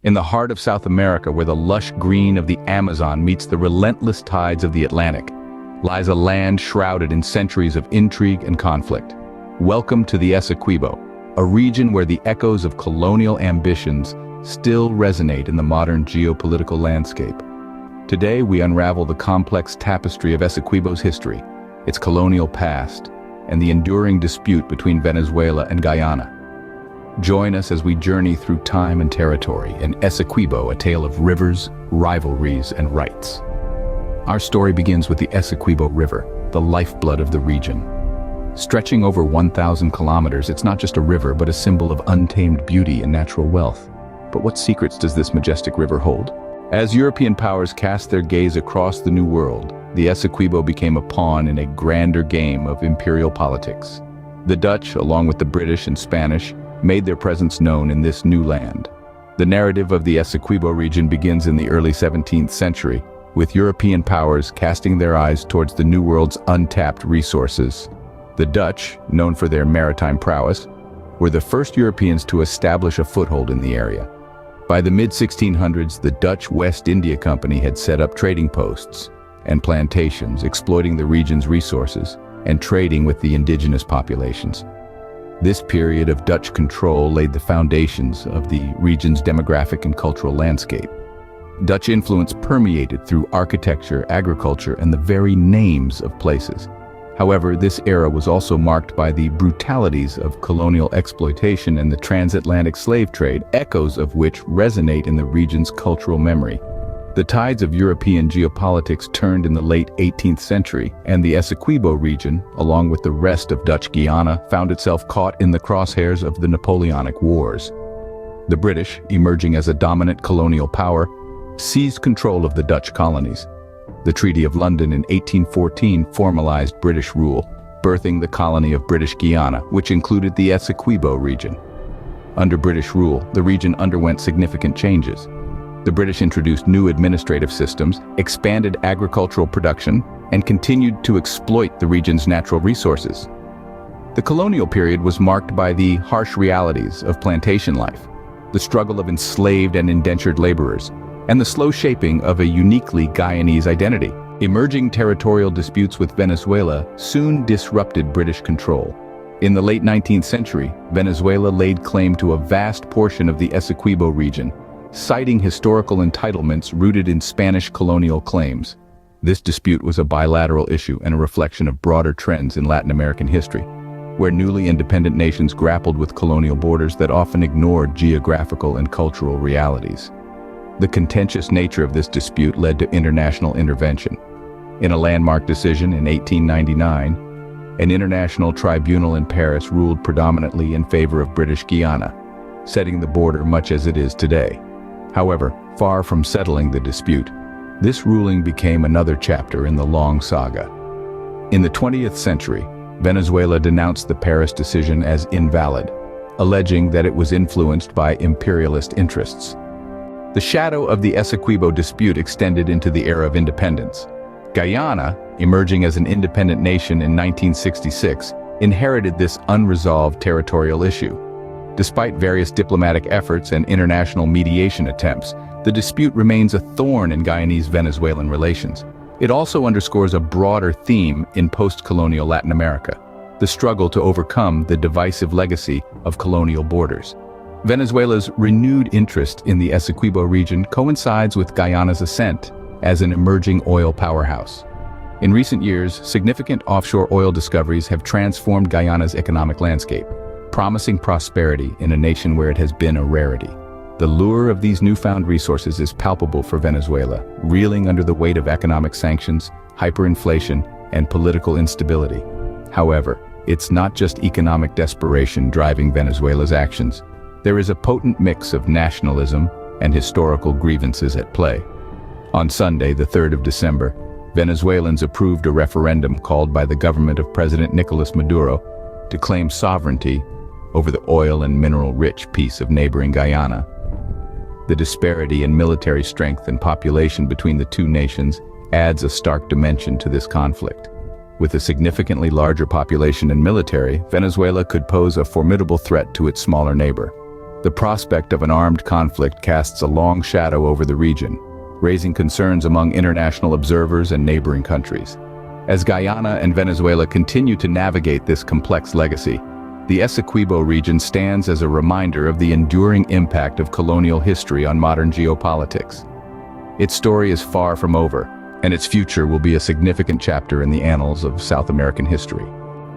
In the heart of South America, where the lush green of the Amazon meets the relentless tides of the Atlantic, lies a land shrouded in centuries of intrigue and conflict. Welcome to the Essequibo, a region where the echoes of colonial ambitions still resonate in the modern geopolitical landscape. Today, we unravel the complex tapestry of Essequibo's history, its colonial past, and the enduring dispute between Venezuela and Guyana. Join us as we journey through time and territory in Essequibo, a tale of rivers, rivalries, and rights. Our story begins with the Essequibo River, the lifeblood of the region. Stretching over 1,000 kilometers, it's not just a river, but a symbol of untamed beauty and natural wealth. But what secrets does this majestic river hold? As European powers cast their gaze across the New World, the Essequibo became a pawn in a grander game of imperial politics. The Dutch, along with the British and Spanish, made their presence known in this new land. The narrative of the Essequibo region begins in the early 17th century, with European powers casting their eyes towards the New World's untapped resources. The Dutch, known for their maritime prowess, were the first Europeans to establish a foothold in the area. By the mid-1600s, the Dutch West India Company had set up trading posts and plantations, exploiting the region's resources and trading with the indigenous populations. This period of Dutch control laid the foundations of the region's demographic and cultural landscape. Dutch influence permeated through architecture, agriculture, and the very names of places. However, this era was also marked by the brutalities of colonial exploitation and the transatlantic slave trade, echoes of which resonate in the region's cultural memory. The tides of European geopolitics turned in the late 18th century, and the Essequibo region, along with the rest of Dutch Guyana, found itself caught in the crosshairs of the Napoleonic Wars. The British, emerging as a dominant colonial power, seized control of the Dutch colonies. The Treaty of London in 1814 formalized British rule, birthing the colony of British Guiana, which included the Essequibo region. Under British rule, the region underwent significant changes. The British introduced new administrative systems, expanded agricultural production, and continued to exploit the region's natural resources. The colonial period was marked by the harsh realities of plantation life, the struggle of enslaved and indentured laborers, and the slow shaping of a uniquely Guyanese identity. Emerging territorial disputes with Venezuela soon disrupted British control. In the late 19th century, Venezuela laid claim to a vast portion of the Essequibo region, citing historical entitlements rooted in Spanish colonial claims. This dispute was a bilateral issue and a reflection of broader trends in Latin American history, where newly independent nations grappled with colonial borders that often ignored geographical and cultural realities. The contentious nature of this dispute led to international intervention. In a landmark decision in 1899, an international tribunal in Paris ruled predominantly in favor of British Guiana, setting the border much as it is today. However, far from settling the dispute, this ruling became another chapter in the long saga. In the 20th century, Venezuela denounced the Paris decision as invalid, alleging that it was influenced by imperialist interests. The shadow of the Essequibo dispute extended into the era of independence. Guyana, emerging as an independent nation in 1966, inherited this unresolved territorial issue. Despite various diplomatic efforts and international mediation attempts, the dispute remains a thorn in Guyanese-Venezuelan relations. It also underscores a broader theme in post-colonial Latin America, the struggle to overcome the divisive legacy of colonial borders. Venezuela's renewed interest in the Essequibo region coincides with Guyana's ascent as an emerging oil powerhouse. In recent years, significant offshore oil discoveries have transformed Guyana's economic landscape, promising prosperity in a nation where it has been a rarity. The lure of these newfound resources is palpable for Venezuela, reeling under the weight of economic sanctions, hyperinflation, and political instability. However, it's not just economic desperation driving Venezuela's actions. There is a potent mix of nationalism and historical grievances at play. On Sunday, the 3rd of December, Venezuelans approved a referendum called by the government of President Nicolas Maduro to claim sovereignty over the oil and mineral-rich piece of neighboring Guyana. The disparity in military strength and population between the two nations adds a stark dimension to this conflict. With a significantly larger population and military, Venezuela could pose a formidable threat to its smaller neighbor. The prospect of an armed conflict casts a long shadow over the region, raising concerns among international observers and neighboring countries. As Guyana and Venezuela continue to navigate this complex legacy, the Essequibo region stands as a reminder of the enduring impact of colonial history on modern geopolitics. Its story is far from over, and its future will be a significant chapter in the annals of South American history.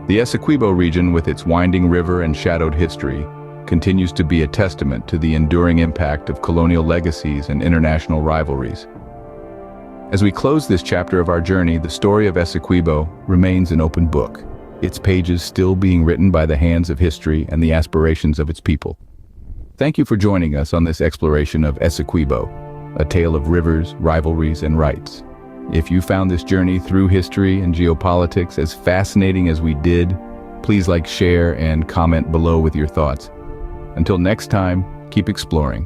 The Essequibo region, with its winding river and shadowed history, continues to be a testament to the enduring impact of colonial legacies and international rivalries. As we close this chapter of our journey, the story of Essequibo remains an open book, its pages still being written by the hands of history and the aspirations of its people. Thank you for joining us on this exploration of Essequibo, a tale of rivers, rivalries, and rights. If you found this journey through history and geopolitics as fascinating as we did, please like, share, and comment below with your thoughts. Until next time, keep exploring.